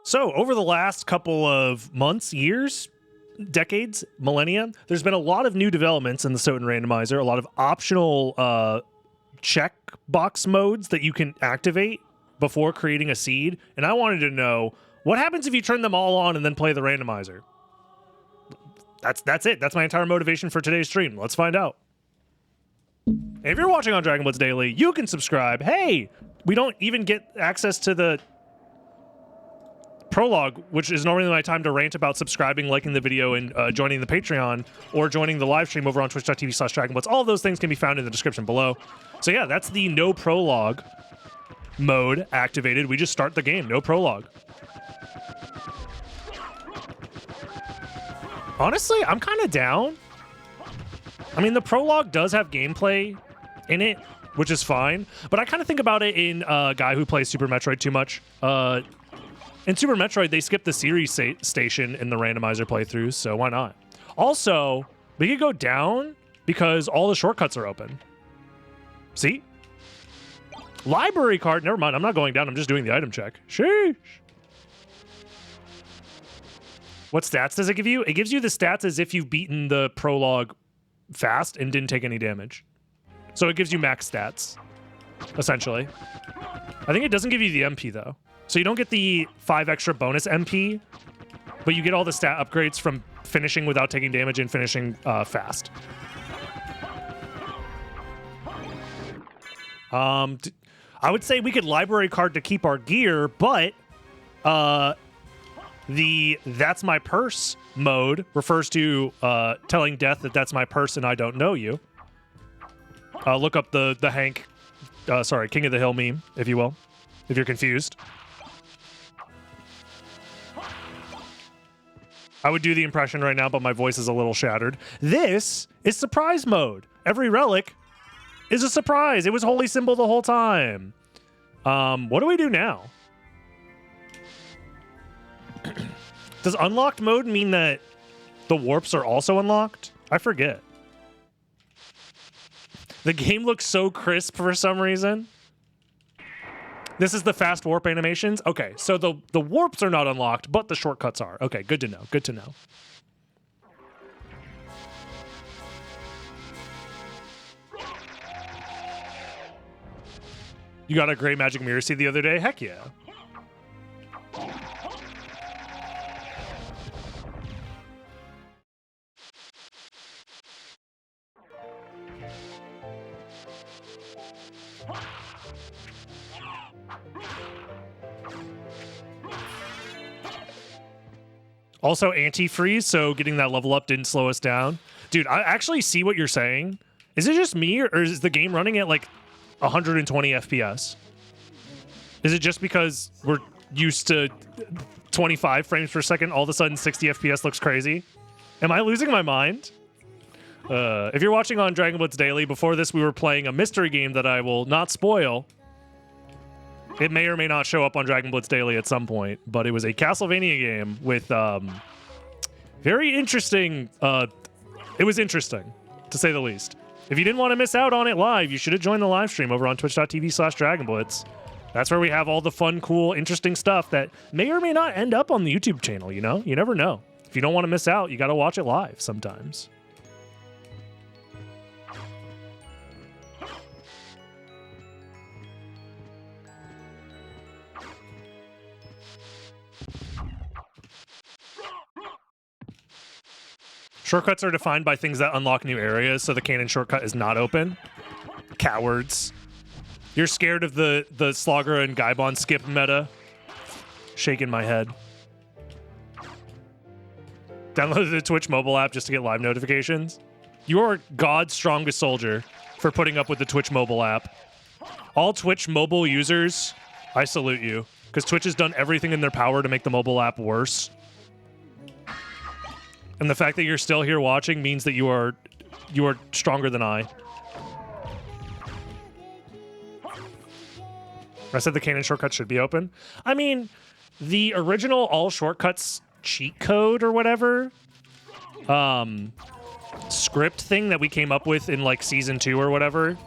So, over the last couple of months, years, decades, millennia, there's been a lot of new developments in the SotN Randomizer, a lot of optional checkbox modes that you can activate before creating a seed. And I wanted to know, what happens if you turn them all on and then play the randomizer? That's it. That's my entire motivation for today's stream. Let's find out. And if you're watching on Dragon Blitz Daily, you can subscribe. Hey, we don't even get access to the prologue, which is normally my time to rant about subscribing, liking the video, and joining the Patreon, or joining the live stream over on twitch.tv/DragonBlitz. All of those things can be found in the description below. So yeah, that's the no prologue mode activated. We just start the game, no prologue. Honestly, I'm kind of down. I mean, the prologue does have gameplay in it, which is fine, but I kind of think about it in a guy who plays Super Metroid too much. In Super Metroid, they skipped the series station in the randomizer playthroughs, so why not? Also, we could go down because all the shortcuts are open. See? Library card. Never mind, I'm not going down. I'm just doing the item check. Sheesh. What stats does it give you? It gives you the stats as if you've beaten the prologue fast and didn't take any damage. So it gives you max stats, essentially. I think it doesn't give you the MP, though. So you don't get the 5 extra bonus MP, but you get all the stat upgrades from finishing without taking damage and finishing fast. I would say we could library card to keep our gear, but the "that's my purse" mode refers to telling Death that that's my purse and I don't know you. Look up the Hank, King of the Hill meme, if you will, if you're confused. I would do the impression right now, but my voice is a little shattered. This is surprise mode. Every relic is a surprise. It was holy symbol the whole time. What do we do now? Does unlocked mode mean that the warps are also unlocked? I forget. The game looks so crisp for some reason. This is the fast warp animations? Okay, so the warps are not unlocked, but the shortcuts are. Okay, good to know, good to know. You got a gray magic mirror seed the other day? Heck yeah. Also anti-freeze, so getting that level up didn't slow us down. Dude, I actually see what you're saying. Is it just me, or is the game running at like 120 FPS? Is it just because we're used to 25 frames per second, all of a sudden 60 FPS looks crazy? Am I losing my mind? If you're watching on Dragon Blitz Daily, before this we were playing a mystery game that I will not spoil. It may or may not show up on Dragon Blitz Daily at some point, but it was a Castlevania game with very interesting... it was interesting, to say the least. If you didn't want to miss out on it live, you should have joined the live stream over on twitch.tv/DragonBlitz. That's where we have all the fun, cool, interesting stuff that may or may not end up on the YouTube channel, you know? You never know. If you don't want to miss out, you got to watch it live sometimes. Shortcuts are defined by things that unlock new areas, so the cannon shortcut is not open. Cowards. You're scared of the Slogger and Gaibon skip meta? Shaking my head. Downloaded the Twitch mobile app just to get live notifications. You're God's strongest soldier for putting up with the Twitch mobile app. All Twitch mobile users, I salute you, because Twitch has done everything in their power to make the mobile app worse. And the fact that you're still here watching means that you are stronger than I. I said the cannon shortcut should be open. I mean, the original all shortcuts cheat code or whatever, script thing that we came up with in like season 2 or whatever,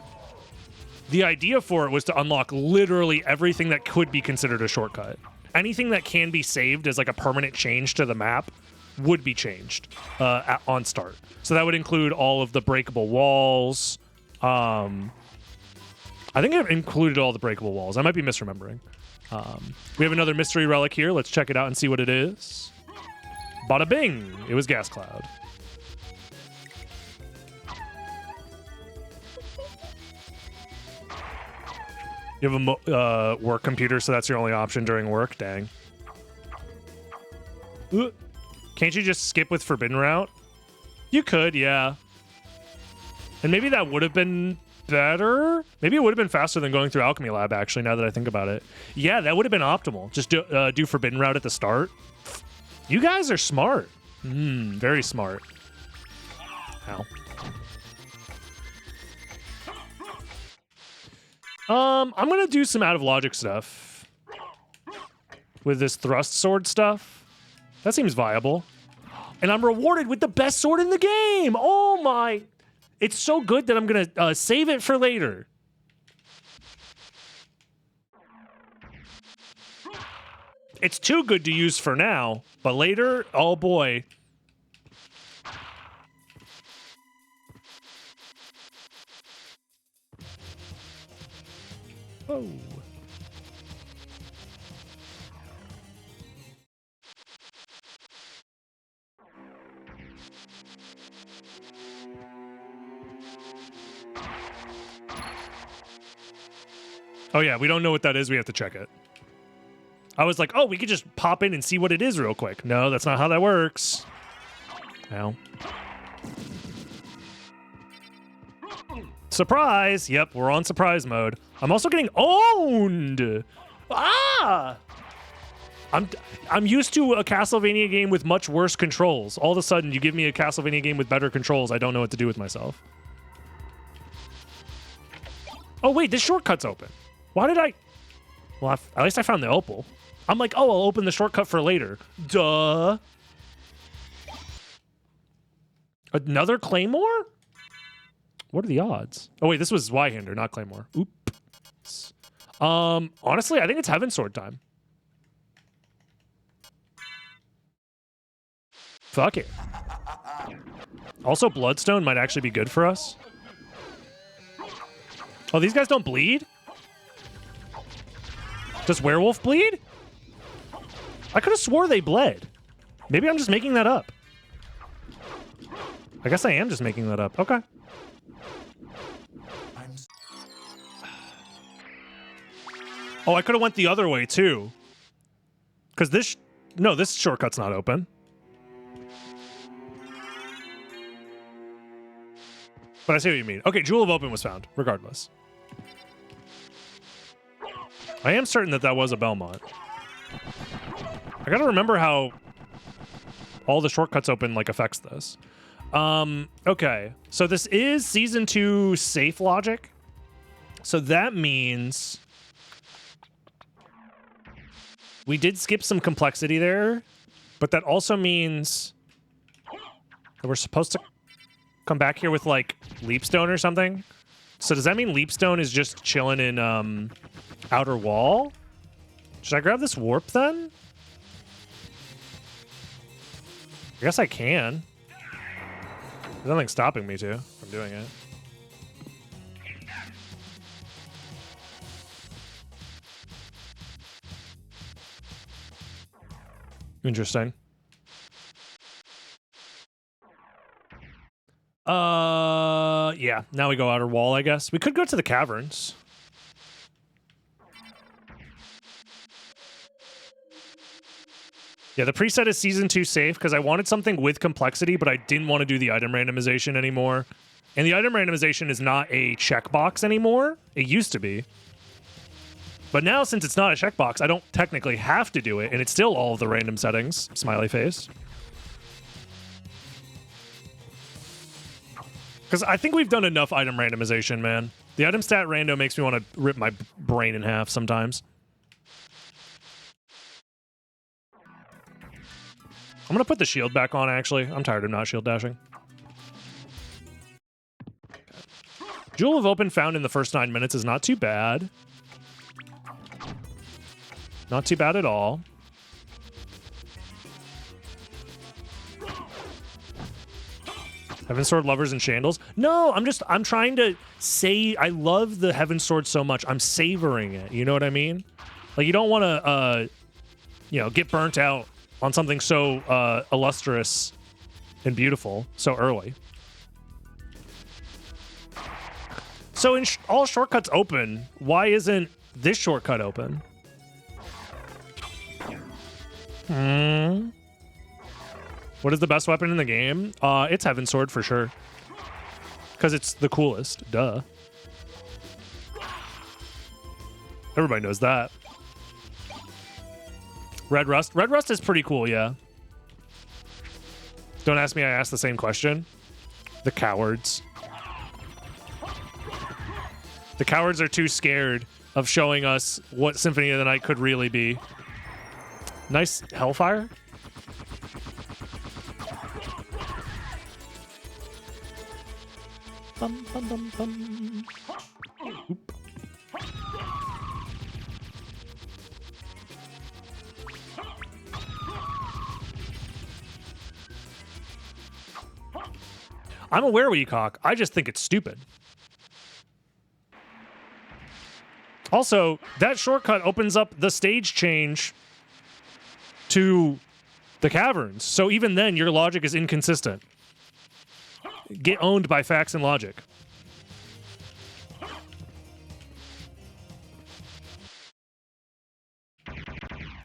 the idea for it was to unlock literally everything that could be considered a shortcut. anything that can be saved as like a permanent change to the map would be changed on start. So that would include all of the breakable walls. I think it included all the breakable walls. I might be misremembering. We have another mystery relic here. Let's check it out and see what it is. Bada bing! It was Gas Cloud. You have a work computer, so that's your only option during work? Dang. Ooh. Can't you just skip with Forbidden Route? You could, yeah. And maybe that would have been better? Maybe it would have been faster than going through Alchemy Lab, actually, now that I think about it. Yeah, that would have been optimal. Just do Forbidden Route at the start. You guys are smart. Very smart. Ow. I'm gonna do some out of logic stuff with this thrust sword stuff. That seems viable. And I'm rewarded with the best sword in the game. Oh my. It's so good that I'm gonna save it for later. It's too good to use for now, but later, oh boy. Oh. Oh yeah, we don't know what that is. We have to check it. I was like, oh, we could just pop in and see what it is real quick. No, that's not how that works. Ow. Surprise! Yep, we're on surprise mode. I'm also getting owned! Ah! I'm used to a Castlevania game with much worse controls. All of a sudden, you give me a Castlevania game with better controls, I don't know what to do with myself. Oh wait, this shortcut's open. Why did I... Well, at least I found the opal. I'm like, oh, I'll open the shortcut for later. Duh. Another Claymore? What are the odds? Oh, wait, this was Zweihander, not Claymore. Oops. Honestly, I think it's Heaven Sword time. Fuck it. Also, Bloodstone might actually be good for us. Oh, these guys don't bleed? Does Werewolf bleed? I could have swore they bled. Maybe I'm just making that up. I guess I am just making that up. Okay. Oh, I could have went the other way, too. Because this... No, this shortcut's not open. But I see what you mean. Okay, Jewel of Open was found, regardless. I am certain that that was a Belmont. I gotta remember how all the shortcuts open, like, affects this. Okay. So this is Season 2 safe logic. So that means... we did skip some complexity there, but that also means that we're supposed to come back here with, like, Leapstone or something. So does that mean Leapstone is just chilling in, Outer Wall? Should I grab this warp, then? I guess I can. There's nothing stopping me to from doing it. Interesting. Yeah, now we go Outer Wall, I guess. We could go to the caverns. Yeah, the preset is Season 2 safe because I wanted something with complexity, but I didn't want to do the item randomization anymore. And the item randomization is not a checkbox anymore. It used to be. But now, since it's not a checkbox, I don't technically have to do it, and it's still all of the random settings. Smiley face. Because I think we've done enough item randomization, man. The item stat rando makes me want to rip my brain in half sometimes. I'm going to put the shield back on, actually. I'm tired of not shield dashing. Jewel of Open found in the first 9 minutes is not too bad. Not too bad at all. Heaven Sword lovers and shandals? No, I'm trying to say I love the Heaven Sword so much. I'm savoring it. You know what I mean? Like, you don't want to, get burnt out on something so illustrious and beautiful so early. So in all shortcuts open, why isn't this shortcut open? What is the best weapon in the game? It's Heaven Sword for sure. Because it's the coolest. Duh. Everybody knows that. Red Rust? Red Rust is pretty cool, yeah. Don't ask me, I asked the same question. The cowards. The cowards are too scared of showing us what Symphony of the Night could really be. Nice Hellfire. Bum, bum, bum, bum. Oop. I'm aware, Weecock. I just think it's stupid. Also, that shortcut opens up the stage change to the caverns. So even then, your logic is inconsistent. Get owned by facts and logic.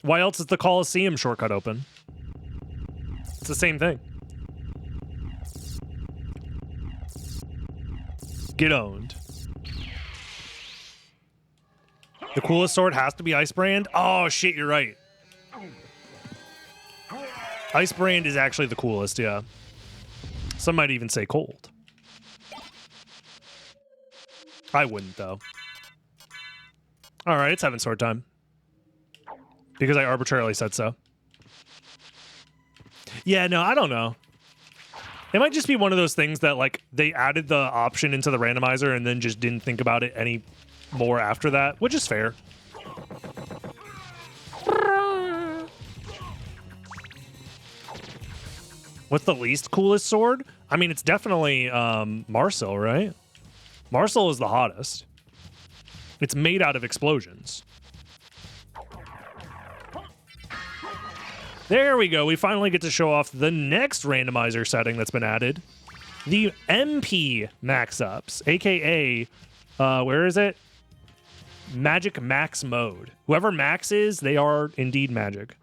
Why else is the Colosseum shortcut open? It's the same thing. Get owned. The coolest sword has to be Ice Brand? Oh, shit, you're right. Ice Brand is actually the coolest, yeah. Some might even say cold. I wouldn't, though. All right, it's Heaven Sword time. Because I arbitrarily said so. Yeah, no, I don't know. It might just be one of those things that, like, they added the option into the randomizer and then just didn't think about it any more after that, which is fair. What's the least coolest sword? I mean, it's definitely Marcel, right? Marcel is the hottest. It's made out of explosions. There we go. We finally get to show off the next randomizer setting that's been added. The MP max-ups, a.k.a. Where is it? Magic max mode. Whoever max is, they are indeed magic.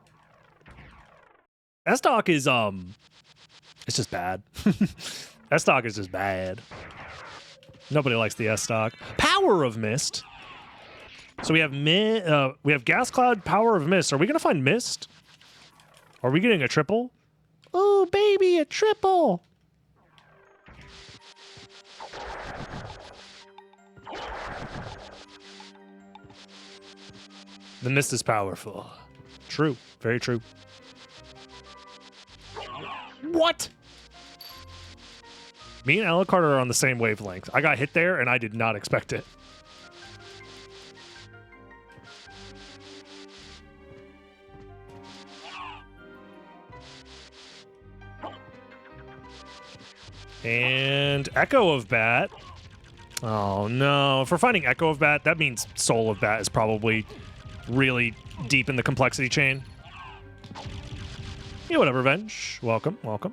S-Stock is, it's just bad. S-Stock is just bad. Nobody likes the S-Stock. Power of Mist. So we have Gas Cloud, Power of Mist. Are we going to find Mist? Are we getting a triple? Oh, baby, a triple. The mist is powerful. True. Very true. What? Me and Alucard are on the same wavelength. I got hit there, and I did not expect it. And Echo of Bat. Oh, no. If we're finding Echo of Bat, that means Soul of Bat is probably really deep in the complexity chain. Yeah, whatever, Venge. Welcome, welcome.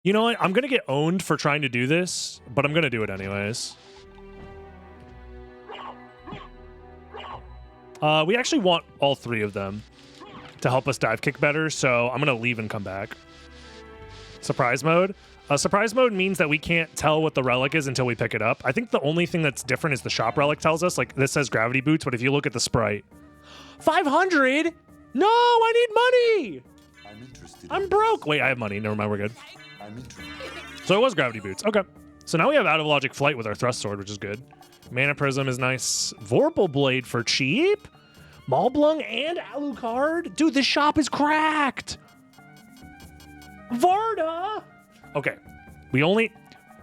You know what? I'm going to get owned for trying to do this, but I'm going to do it anyways. We actually want all three of them to help us dive kick better, so I'm going to leave and come back. Surprise mode. Surprise mode means that we can't tell what the relic is until we pick it up. I think the only thing that's different is the shop relic tells us. Like, this says gravity boots, but if you look at the sprite... 500? No, I need money! I'm broke! Wait, I have money. Never mind, we're good. So it was gravity boots. Okay. So now we have out of logic flight with our thrust sword, which is good. Mana Prism is nice. Vorpal Blade for cheap? Maulblung and Alucard? Dude, this shop is cracked! Varda! Okay. We only...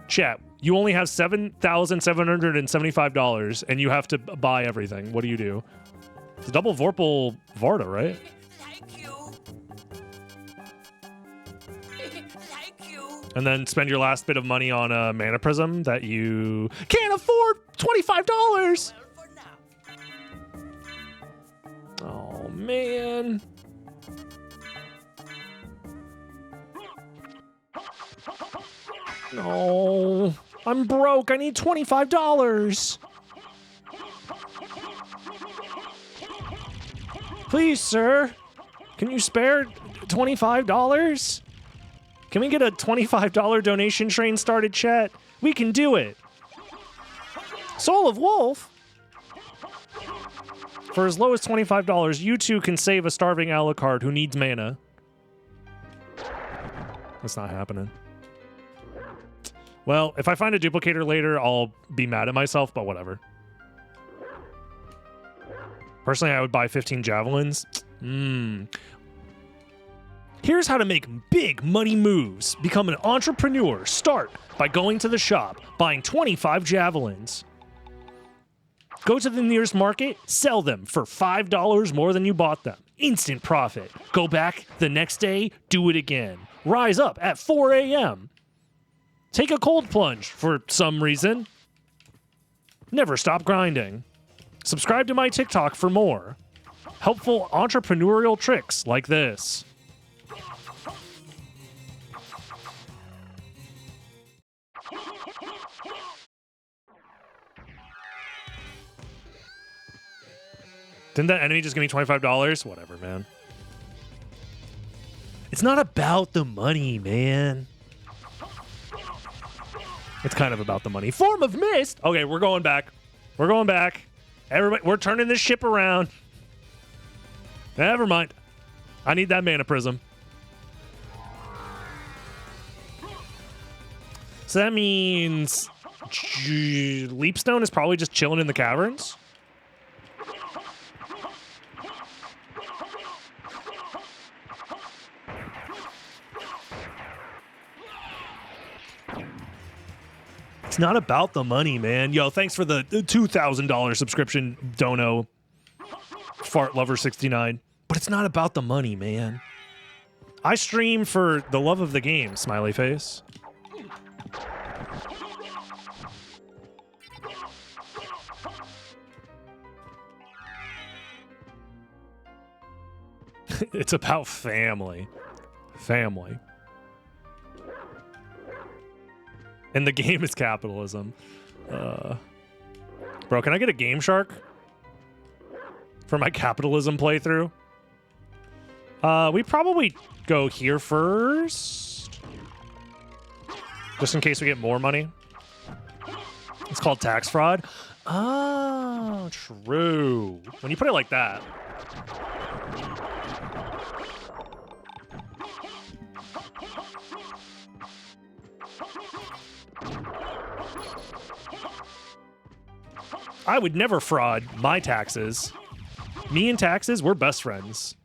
Chat, You only have $7,775 and you have to buy everything. What do? It's a double Vorpal Varda, right? Thank you. Thank you. And then spend your last bit of money on a mana prism that you can't afford. $25. Well, for now. Oh, man. No, I'm broke. I need $25. Please, sir. Can you spare $25? Can we get a $25 donation train started, chat? We can do it. Soul of Wolf? For as low as $25, you too can save a starving Alucard who needs mana. That's not happening. Well, if I find a duplicator later, I'll be mad at myself, but whatever. Personally, I would buy 15 javelins. Here's how to make big money moves. Become an entrepreneur. Start by going to the shop, buying 25 javelins. Go to the nearest market, sell them for $5 more than you bought them. Instant profit. Go back the next day, do it again. Rise up at 4 a.m. Take a cold plunge for some reason. Never stop grinding. Subscribe to my TikTok for more helpful entrepreneurial tricks like this. Didn't that enemy just give me $25? Whatever, man. It's not about the money, man. It's kind of about the money. Form of Mist! Okay, we're going back. We're going back. Everybody, we're turning this ship around. Never mind. I need that mana prism. So that means Leapstone is probably just chilling in the caverns. It's not about the money, man. Yo, thanks for the $2,000 subscription, Dono. Fart Lover 69. But it's not about the money, man. I stream for the love of the game, smiley face. It's about family. Family. And the game is capitalism. Bro, can I get a Game Shark for my capitalism playthrough? We probably go here first. Just in case we get more money. It's called tax fraud. Oh, true. When you put it like that. I would never fraud my taxes. Me and taxes, we're best friends.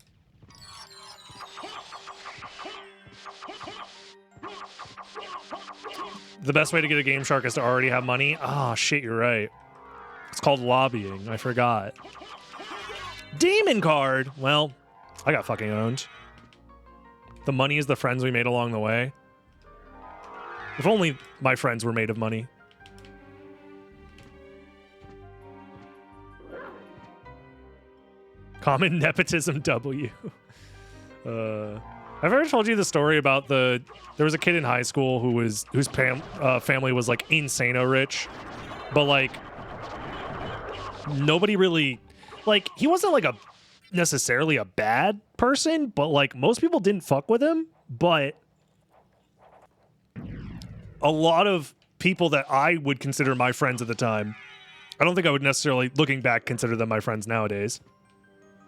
The best way to get a Game Shark is to already have money. Oh, shit, you're right. It's called lobbying. I forgot. Demon card. Well, I got fucking owned. The money is the friends we made along the way. If only my friends were made of money. Common nepotism W. I've ever told you the story about there was a kid in high school whose family was like insano rich, but like nobody really, like, he wasn't like necessarily a bad person, but like most people didn't fuck with him. But a lot of people that I would consider my friends at the time, I don't think I would necessarily, looking back, consider them my friends nowadays.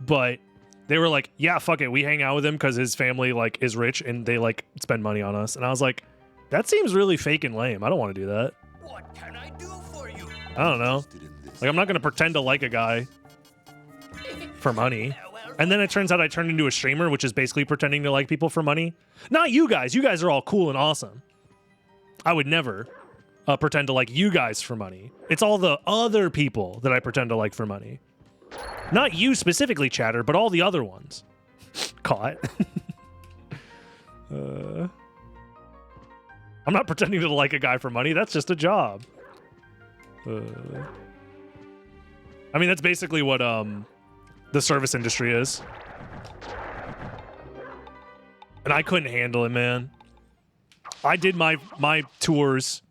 But they were like, yeah, fuck it. We hang out with him because his family like is rich and they like spend money on us. And I was like, that seems really fake and lame. I don't want to do that. What can I do for you? I don't know. Like, I'm not going to pretend to like a guy for money. And then it turns out I turned into a streamer, which is basically pretending to like people for money. Not you guys. You guys are all cool and awesome. I would never pretend to like you guys for money. It's all the other people that I pretend to like for money. Not you specifically, Chatter, but all the other ones. Caught. I'm not pretending to like a guy for money. That's just a job. I mean, that's basically what the service industry is. And I couldn't handle it, man. I did my tours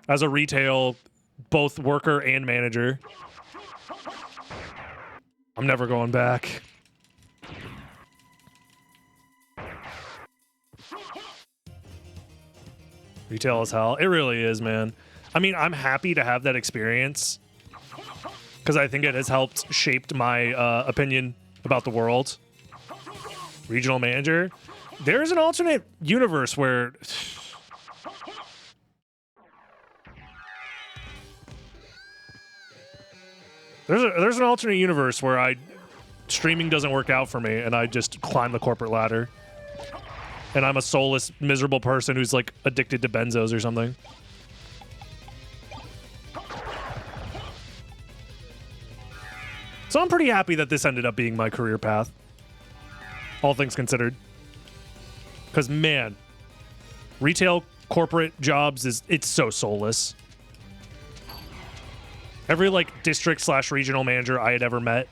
as a retail, both worker and manager. I'm never going back. Retail is hell. It really is, man. I mean, I'm happy to have that experience because I think it has helped shaped my opinion about the world. Regional manager. There's an alternate universe where... There's an alternate universe where streaming doesn't work out for me and I just climb the corporate ladder. And I'm a soulless, miserable person who's like addicted to benzos or something. So I'm pretty happy that this ended up being my career path. All things considered. Because man, retail corporate jobs it's so soulless. Every like district / regional manager I had ever met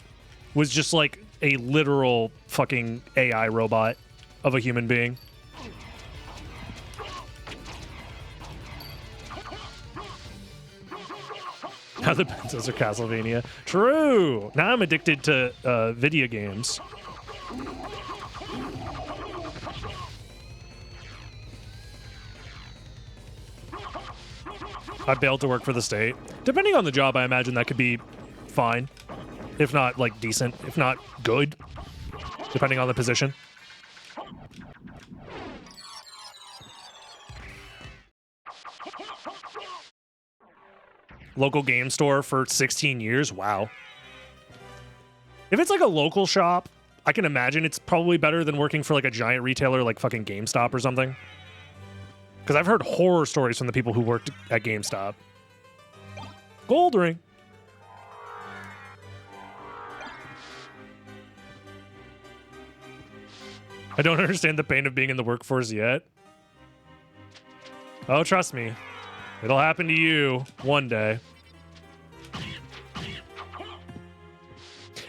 was just like a literal fucking AI robot of a human being. Now the benzos are Castlevania. True. Now I'm addicted to video games. I bailed to work for the state. Depending on the job, I imagine that could be fine. If not, like, decent. If not, good. Depending on the position. Local game store for 16 years? Wow. If it's like a local shop, I can imagine it's probably better than working for like a giant retailer like fucking GameStop or something. Because I've heard horror stories from the people who worked at GameStop. Gold ring. I don't understand the pain of being in the workforce yet. Oh, trust me. It'll happen to you one day.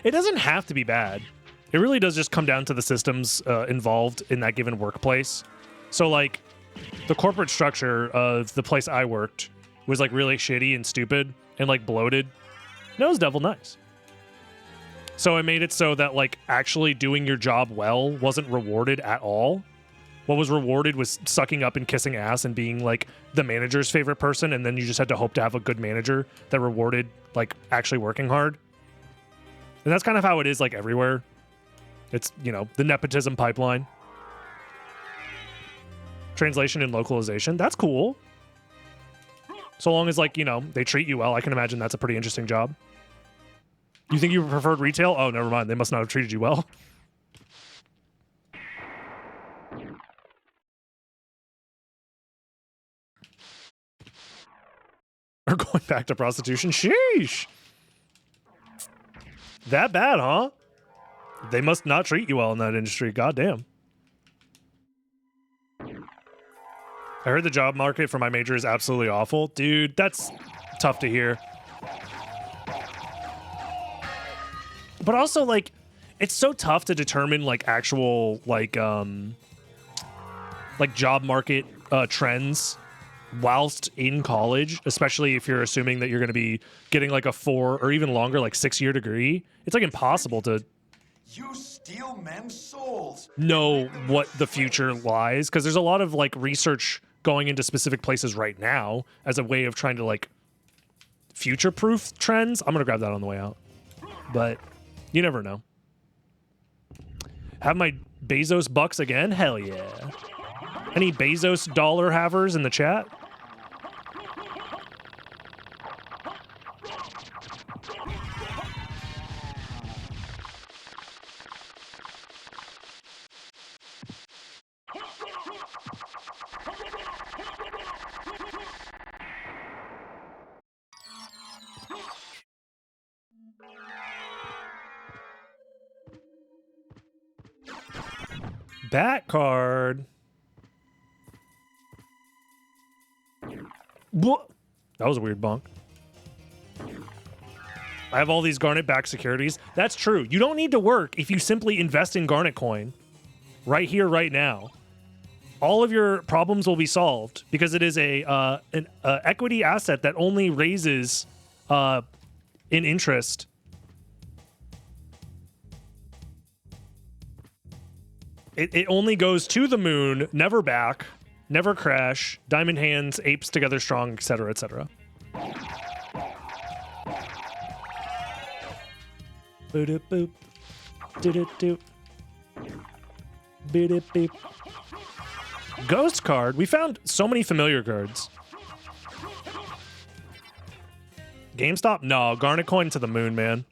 It doesn't have to be bad. It really does just come down to the systems involved in that given workplace. So, like, the corporate structure of the place I worked was, like, really shitty and stupid and, like, bloated. And it was devil nice. So it made it so that, like, actually doing your job well wasn't rewarded at all. What was rewarded was sucking up and kissing ass and being, like, the manager's favorite person, and then you just had to hope to have a good manager that rewarded, like, actually working hard. And that's kind of how it is, like, everywhere. It's, you know, the nepotism pipeline. Translation and localization. That's cool. So long as, like, you know, they treat you well, I can imagine that's a pretty interesting job. You think you preferred retail? Oh, never mind. They must not have treated you well. Or going back to prostitution? Sheesh. That bad, huh? They must not treat you well in that industry. Goddamn. I heard the job market for my major is absolutely awful. Dude, that's tough to hear. But also, like, it's so tough to determine, like, actual, like job market trends whilst in college, especially if you're assuming that you're going to be getting, like, a 4 or even longer, like, 6-year degree. It's, like, impossible to steal men's souls. Know what the future lies, because there's a lot of, like, research going into specific places right now as a way of trying to, like, future-proof trends. I'm going to grab that on the way out. But you never know. Have my Bezos bucks again? Hell yeah. Any Bezos dollar havers in the chat? Bat card. What? That was a weird bonk. I have all these Garnet-backed securities. That's true. You don't need to work if you simply invest in Garnet coin right here, right now. All of your problems will be solved because it is an equity asset that only raises in interest. It only goes to the moon, never back, never crash, diamond hands, apes together strong, etc., etc. Boop boop, doo doo boop, boop. Ghost card. We found so many familiar cards. GameStop? No, Garnet coin to the moon, man.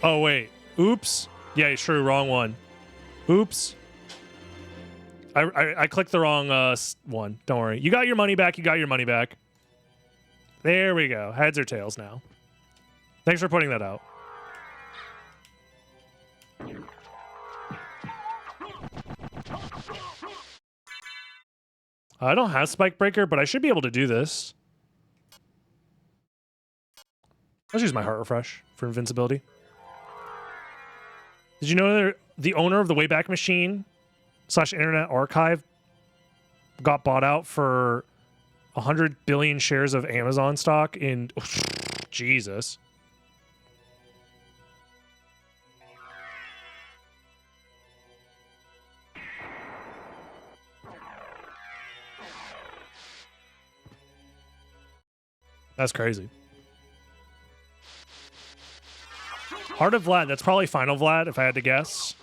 Oh wait. Oops. Yeah, true. Wrong one. Oops. I clicked the wrong one. Don't worry. You got your money back. You got your money back. There we go. Heads or tails now. Thanks for putting that out. I don't have Spike Breaker, but I should be able to do this. Let's use my Heart Refresh for invincibility. Did you know that the owner of the Wayback Machine / Internet Archive got bought out for 100 billion shares of Amazon stock in... Jesus. That's crazy. Heart of Vlad. That's probably Final Vlad, if I had to guess.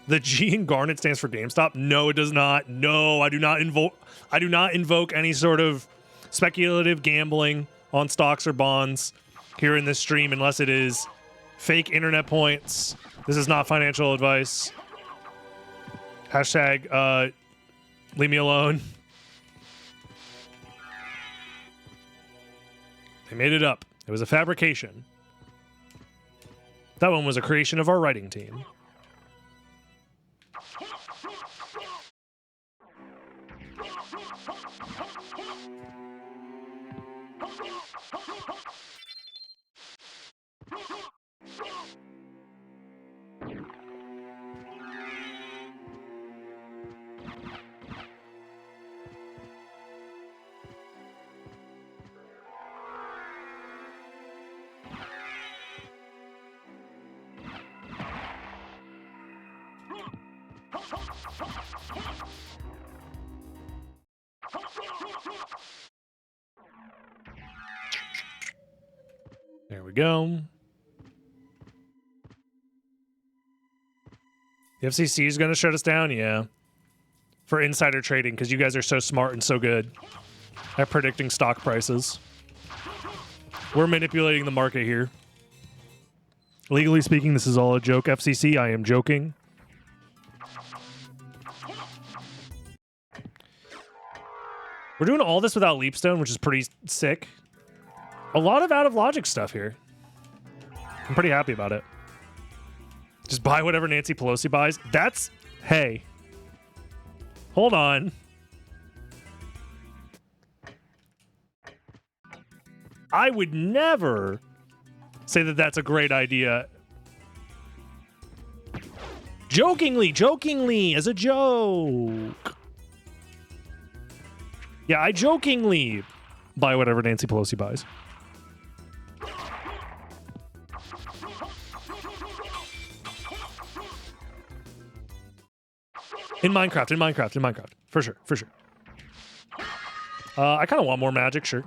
The G in Garnet stands for GameStop. No, it does not. No, I do not invoke any sort of speculative gambling on stocks or bonds here in this stream unless it is fake internet points. This is not financial advice. Hashtag leave me alone. They made it up. It was a fabrication. That one was a creation of our writing team. There we go. The FCC is going to shut us down? Yeah. For insider trading, because you guys are so smart and so good at predicting stock prices. We're manipulating the market here. Legally speaking, this is all a joke. FCC, I am joking. We're doing all this without Leapstone, which is pretty sick. A lot of out of logic stuff here. I'm pretty happy about it. Just buy whatever Nancy Pelosi buys. That's... Hey. Hold on. I would never say that that's a great idea. Jokingly, as a joke. Yeah, I jokingly buy whatever Nancy Pelosi buys. In Minecraft. For sure. I kind of want more magic, sure.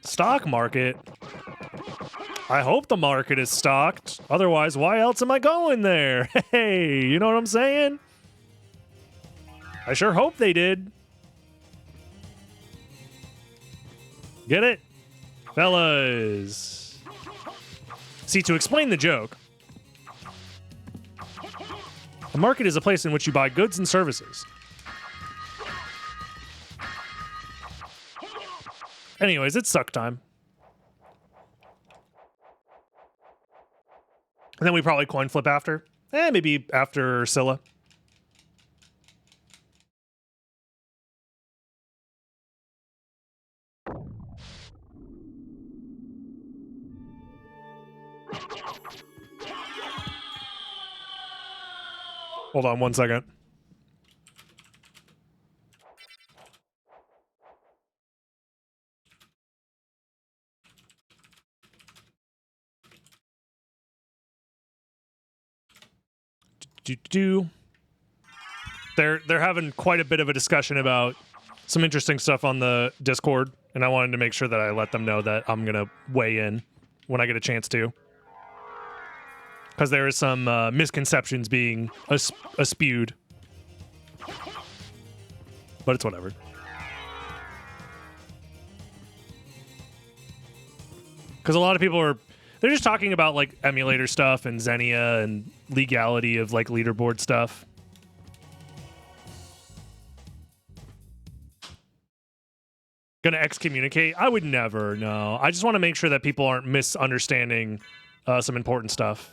Stock market. I hope the market is stocked. Otherwise, why else am I going there? Hey, you know what I'm saying? I sure hope they did. Get it? Fellas. See, to explain the joke, A market is a place in which you buy goods and services. Anyways, it's suck time. And then we probably coin flip after. Maybe after Scylla. Hold on 1 second. They're having quite a bit of a discussion about some interesting stuff on the Discord, and I wanted to make sure that I let them know that I'm gonna weigh in when I get a chance to, because there is some misconceptions being spewed, but it's whatever. Because a lot of people they're just talking about like emulator stuff and Xenia and legality of like leaderboard stuff. Gonna excommunicate? I would never, no. I just want to make sure that people aren't misunderstanding some important stuff.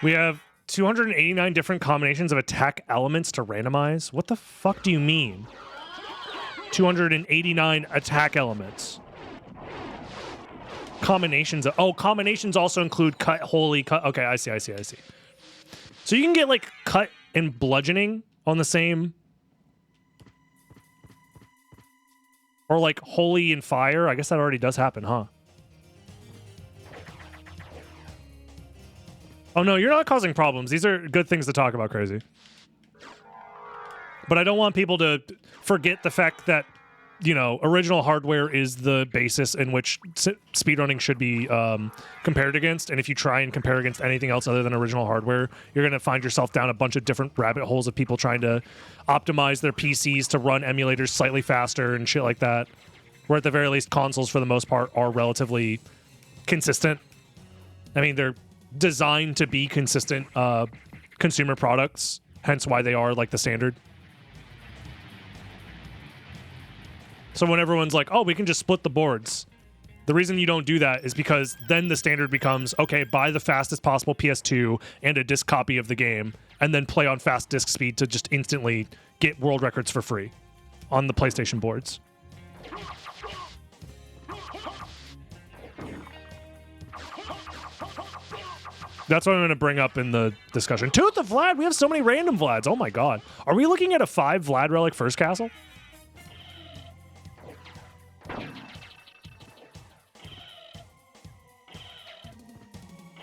We have 289 different combinations of attack elements to randomize. What the fuck do you mean? 289 attack elements. Combinations. Combinations also include cut, holy, cut. Okay, I see. So you can get like cut and bludgeoning on the same, or like holy and fire. I guess that already does happen, huh? Oh no, you're not causing problems. These are good things to talk about, Crazy. But I don't want people to forget the fact that, you know, original hardware is the basis in which speedrunning should be compared against. And if you try and compare against anything else other than original hardware, you're going to find yourself down a bunch of different rabbit holes of people trying to optimize their PCs to run emulators slightly faster and shit like that. Where at the very least, consoles, for the most part, are relatively consistent. I mean, they're designed to be consistent consumer products, hence why they are like the standard. So when everyone's like, oh, we can just split the boards, the reason you don't do that is because then the standard becomes, okay, buy the fastest possible PS2 and a disc copy of the game, and then play on fast disc speed to just instantly get world records for free on the PlayStation boards. That's what I'm going to bring up in the discussion. Tooth of Vlad! We have so many random Vlads. Oh my god. Are we looking at a 5 Vlad Relic first castle?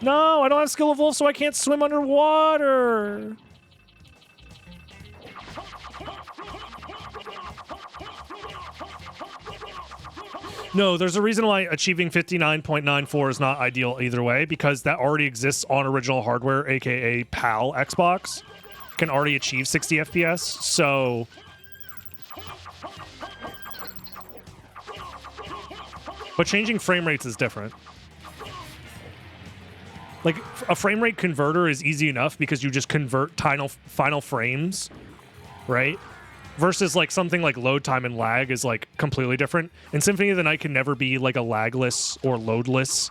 No, I don't have Skill of Wolf, so I can't swim underwater. No, there's a reason why achieving 59.94 is not ideal either way, because that already exists on original hardware, aka PAL Xbox. Can already achieve 60 FPS, so... But changing frame rates is different. Like, a frame rate converter is easy enough because you just convert final frames, right? Versus, like, something like load time and lag is, like, completely different. And Symphony of the Night can never be, like, a lagless or loadless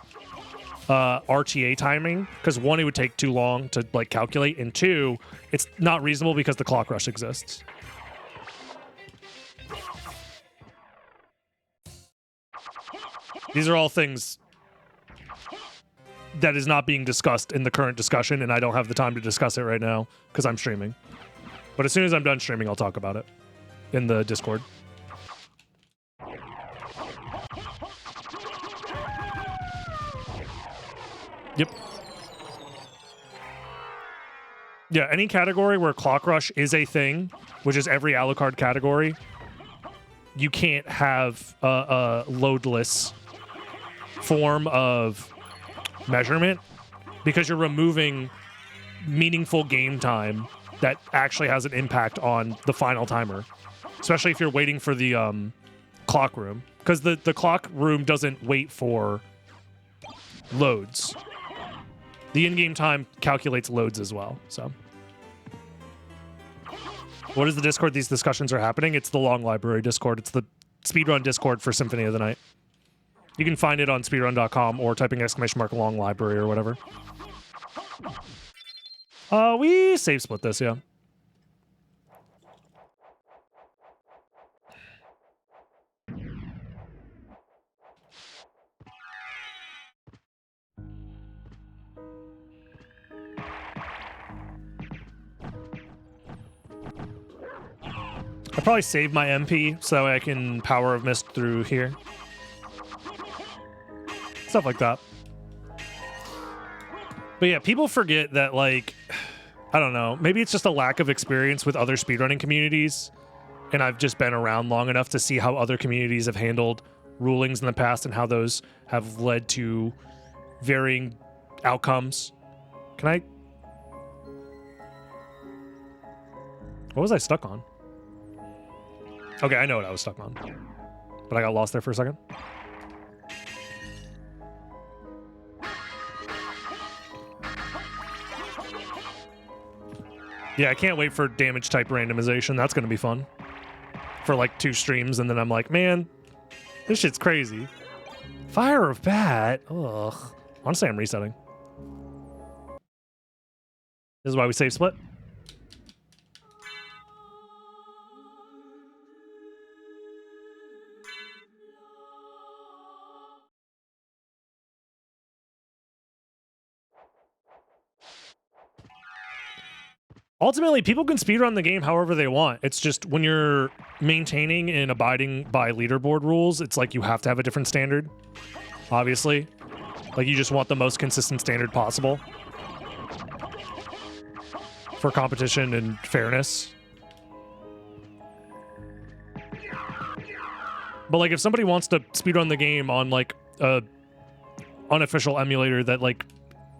RTA timing. Because, one, it would take too long to, like, calculate. And, two, it's not reasonable because the clock rush exists. These are all things that is not being discussed in the current discussion, and I don't have the time to discuss it right now because I'm streaming. But as soon as I'm done streaming, I'll talk about it in the Discord. Yep. Yeah, any category where clock rush is a thing, which is every Alucard category, you can't have a loadless form of measurement because you're removing meaningful game time that actually has an impact on the final timer. especially if you're waiting for the clock room, because the clock room doesn't wait for loads. The in-game time calculates loads as well. So, what is the Discord these discussions are happening? It's the Long Library Discord. It's the Speedrun Discord for Symphony of the Night. You can find it on speedrun.com or typing !long library or whatever. We save split this, yeah. I probably save my MP so I can Power of Mist through here. Stuff like that. But yeah, people forget that, like, I don't know, maybe it's just a lack of experience with other speedrunning communities, and I've just been around long enough to see how other communities have handled rulings in the past and how those have led to varying outcomes. Can I... What was I stuck on? Okay, I know what I was stuck on. But I got lost there for a second. Yeah, I can't wait for damage type randomization. That's going to be fun. For like 2 streams, and then I'm like, man, this shit's crazy. Fire of Bat? Ugh. Honestly, I'm resetting. This is why we save split. Ultimately, people can speedrun the game however they want. It's just when you're maintaining and abiding by leaderboard rules, it's like you have to have a different standard, obviously. Like, you just want the most consistent standard possible for competition and fairness. But, like, if somebody wants to speedrun the game on, like, a unofficial emulator that, like,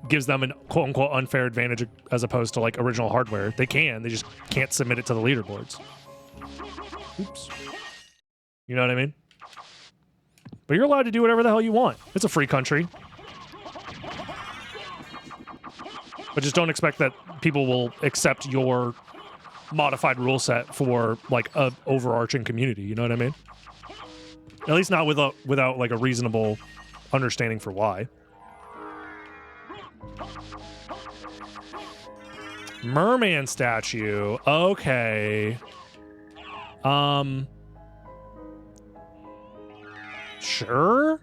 gives them an quote-unquote unfair advantage as opposed to, like, original hardware, they can. They just can't submit it to the leaderboards. Oops. You know what I mean? But you're allowed to do whatever the hell you want. It's a free country. But just don't expect that people will accept your modified rule set for, like, a overarching community. You know what I mean? At least not without like, a reasonable understanding for why. Merman statue. Okay. Sure.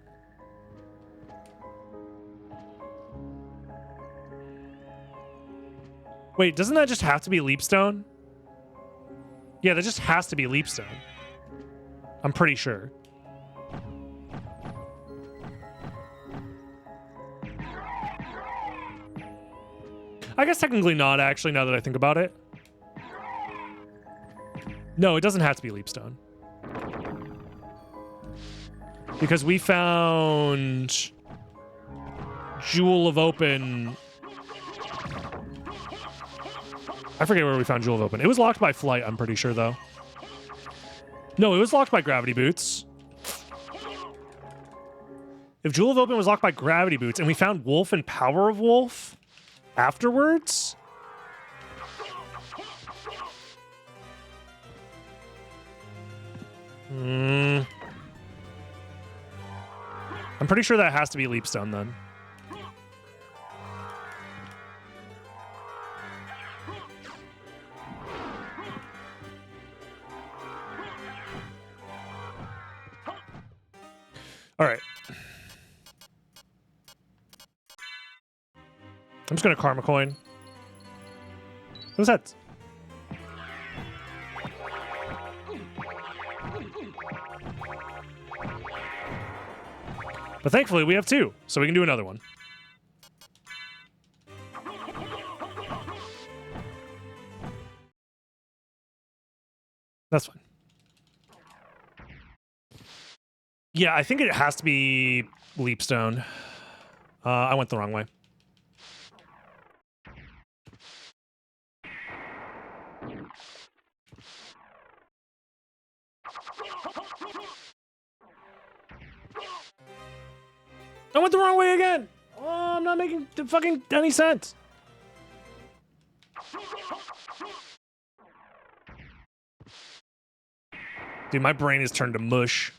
Wait, doesn't that just have to be Leapstone? Yeah, that just has to be Leapstone. I'm pretty sure. I guess technically not, actually, now that I think about it. No, it doesn't have to be Leapstone. Because we found Jewel of Open. I forget where we found Jewel of Open. It was locked by Flight, I'm pretty sure, though. No, it was locked by Gravity Boots. If Jewel of Open was locked by Gravity Boots and we found Wolf and Power of Wolf afterwards? I'm pretty sure that has to be Leapstone then. All right. I'm just going to Karma Coin. What's that? But thankfully, we have 2, so we can do another one. That's fine. Yeah, I think it has to be Leapstone. I went the wrong way. I went the wrong way again. Oh, I'm not making fucking any sense. Dude, my brain is turned to mush.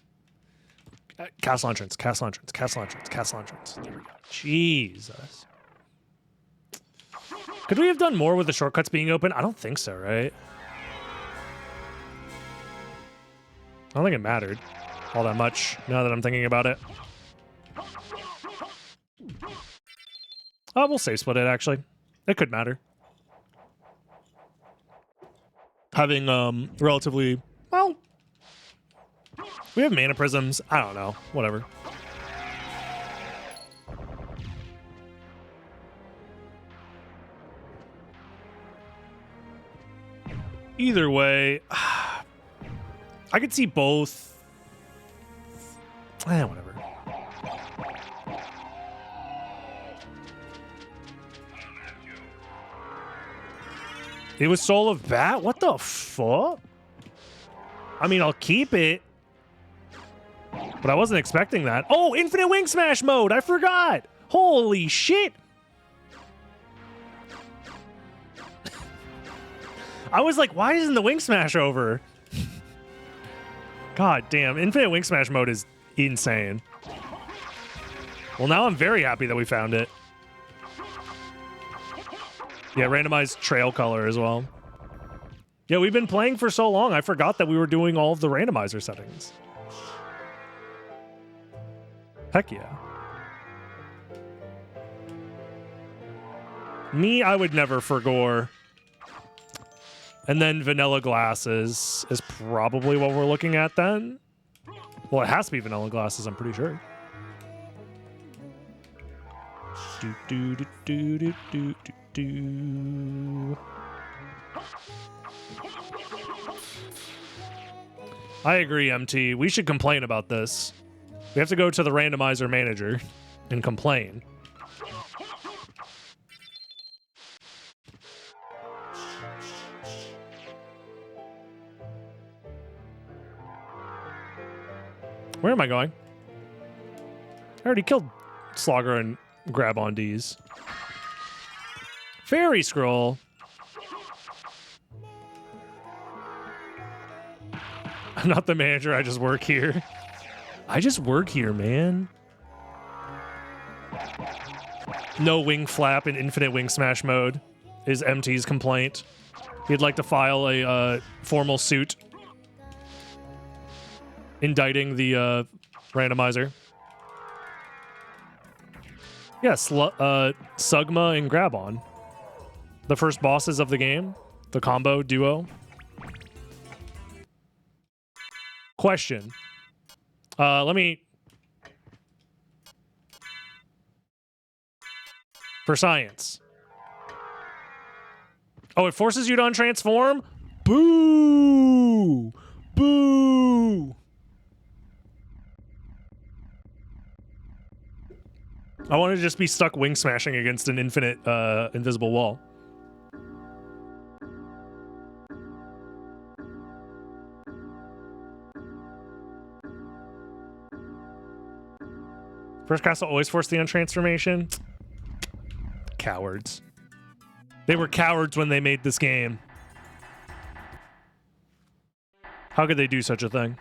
Castle entrance, castle entrance, castle entrance, castle entrance. There we go. Jesus. Could we have done more with the shortcuts being open? I don't think so, right? I don't think it mattered all that much now that I'm thinking about it. Oh, we'll save split it, actually. It could matter. Having, relatively... Well... We have mana prisms. I don't know. Whatever. Either way... I could see both. Whatever. It was Soul of Bat? What the fuck? I mean, I'll keep it. But I wasn't expecting that. Oh, Infinite Wing Smash mode! I forgot! Holy shit! I was like, why isn't the Wing Smash over? God damn, Infinite Wing Smash mode is insane. Well, now I'm very happy that we found it. Yeah, randomized trail color as well. Yeah, we've been playing for so long, I forgot that we were doing all of the randomizer settings. Heck yeah. Me, I would never forgore. And then vanilla glasses is probably what we're looking at then. Well, it has to be vanilla glasses, I'm pretty sure. Do, do, do, do, do, do, do. I agree, MT. We should complain about this. We have to go to the randomizer manager and complain. Where am I going? I already killed Slogger and Grab on D's. Fairy Scroll. I'm not the manager, I just work here. I just work here, man. No wing flap in Infinite Wing Smash mode is MT's complaint. He'd like to file a formal suit indicting the randomizer. Yes, Sugma and Grabon. The first bosses of the game. The combo duo. Question. Let me... For science. Oh, it forces you to untransform? Boo! Boo! I want to just be stuck wing smashing against an infinite invisible wall. First castle always forced the untransformation. Cowards. They were cowards when they made this game. How could they do such a thing?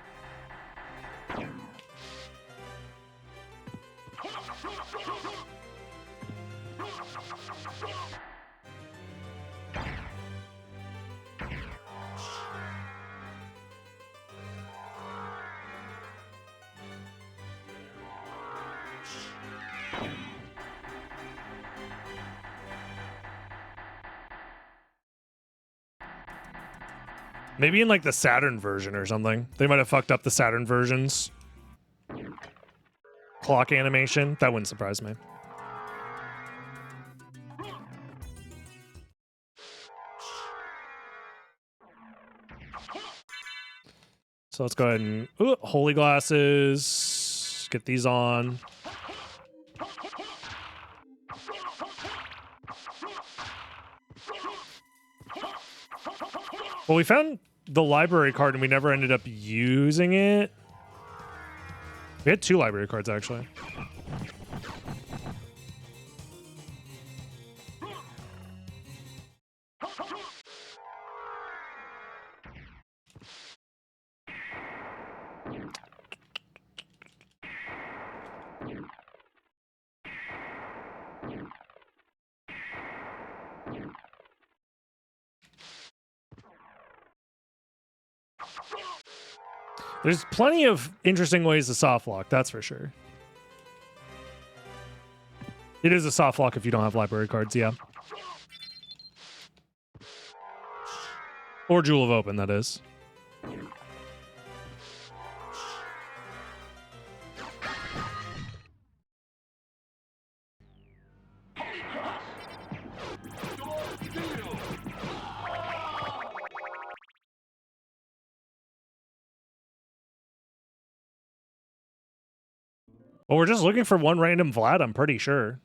Maybe in like the Saturn version or something. They might have fucked up the Saturn version's clock animation. That wouldn't surprise me. So let's go ahead and holy glasses. Get these on. Well, we found the library card and we never ended up using it. We had 2 library cards, actually. There's plenty of interesting ways to soft lock, that's for sure. It is a soft lock if you don't have library cards, yeah. Or Jewel of Open, that is. Well, we're just looking for one random Vlad, I'm pretty sure.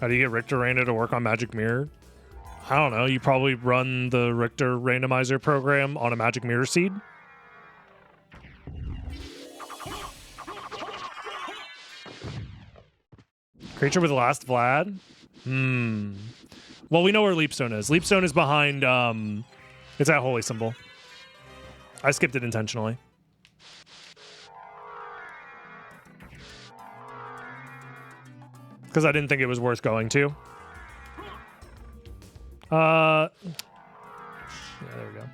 How do you get Richter Randa to work on Magic Mirror? I don't know. You probably run the Richter Randomizer program on a Magic Mirror seed. Creature with last Vlad? Well, we know where Leapstone is. Leapstone is behind, it's that holy symbol. I skipped it intentionally. Because I didn't think it was worth going to. Yeah, there we go.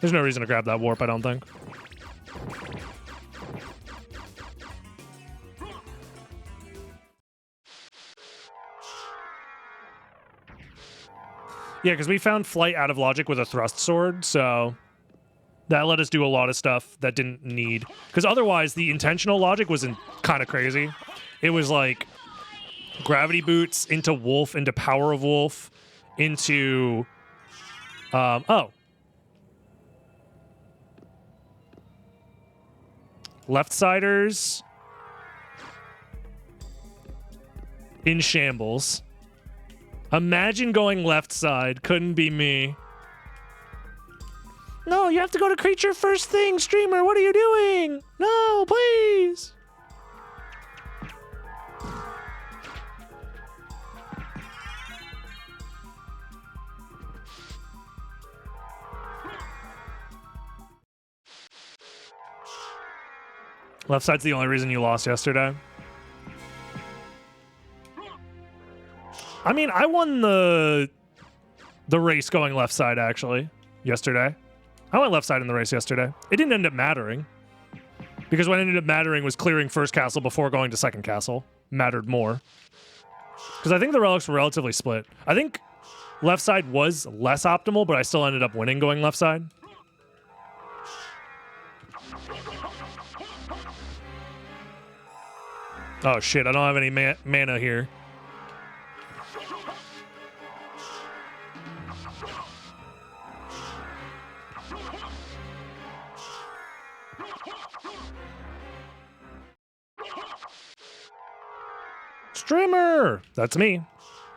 There's no reason to grab that warp, I don't think. Yeah, because we found Flight out of logic with a thrust sword, so that let us do a lot of stuff that didn't need. Because otherwise, the intentional logic was kind of crazy. It was like Gravity Boots into Wolf, into Power of Wolf, into Left-siders in shambles. Imagine going left side. Couldn't be me. No, you have to go to creature first thing, streamer. What are you doing? No, please. Left side's the only reason you lost yesterday. I mean, I won the race going left side, actually, yesterday. I went left side in the race yesterday. It didn't end up mattering. Because what ended up mattering was clearing first castle before going to second castle. Mattered more. Because I think the relics were relatively split. I think left side was less optimal, but I still ended up winning going left side. Oh shit, I don't have any mana here. Streamer! That's me.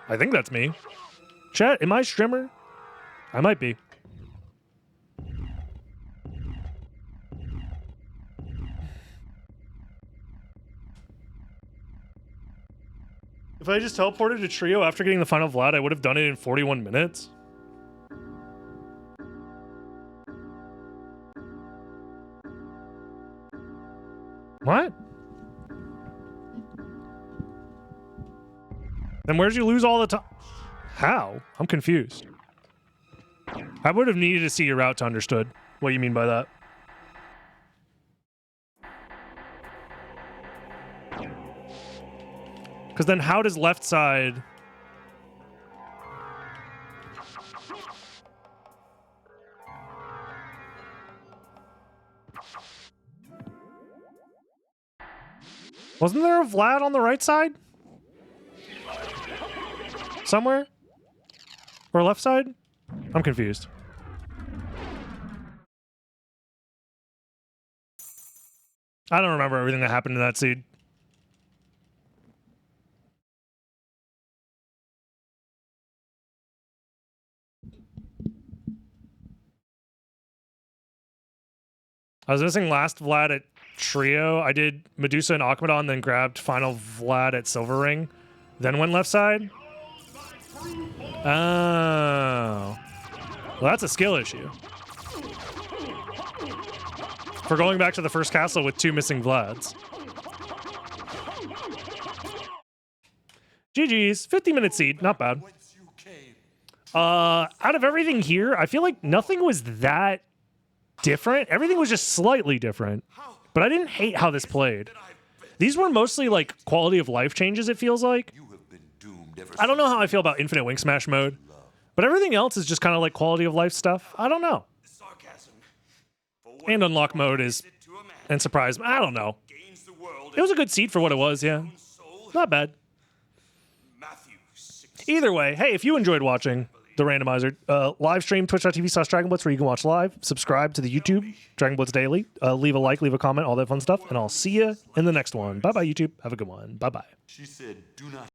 I think that's me. Chat, am I streamer? I might be. If I just teleported to Trio after getting the final Vlad, I would have done it in 41 minutes. What? Then where'd you lose all the time? How? I'm confused. I would have needed to see your route to understood what you mean by that. Because then how does left side... Wasn't there a Vlad on the right side? somewhere? Or left side? I'm confused. I don't remember everything that happened to that seed. I was missing last Vlad at Trio. I did Medusa and Akmadon, then grabbed final Vlad at Silver Ring. Then went left side. Oh. Well, that's a skill issue. For going back to the first castle with 2 missing Vlads. GG's. 50-minute seed. Not bad. Out of everything here, I feel like nothing was that different. Everything was just slightly different. But I didn't hate how this played. These were mostly like quality of life changes, it feels like. I don't know how I feel about Infinite Wing Smash mode. But everything else is just kind of like quality of life stuff. I don't know. And unlock mode is... And surprise... I don't know. It was a good seed for what it was, yeah. Not bad. Either way, hey, if you enjoyed watching the Randomizer, live stream twitch.tv/DragonBlitz where you can watch live. Subscribe to the YouTube, DragonBlitz Daily. Leave a like, leave a comment, all that fun stuff. And I'll see you in the next one. Bye-bye, YouTube. Have a good one. Bye-bye. She said, do not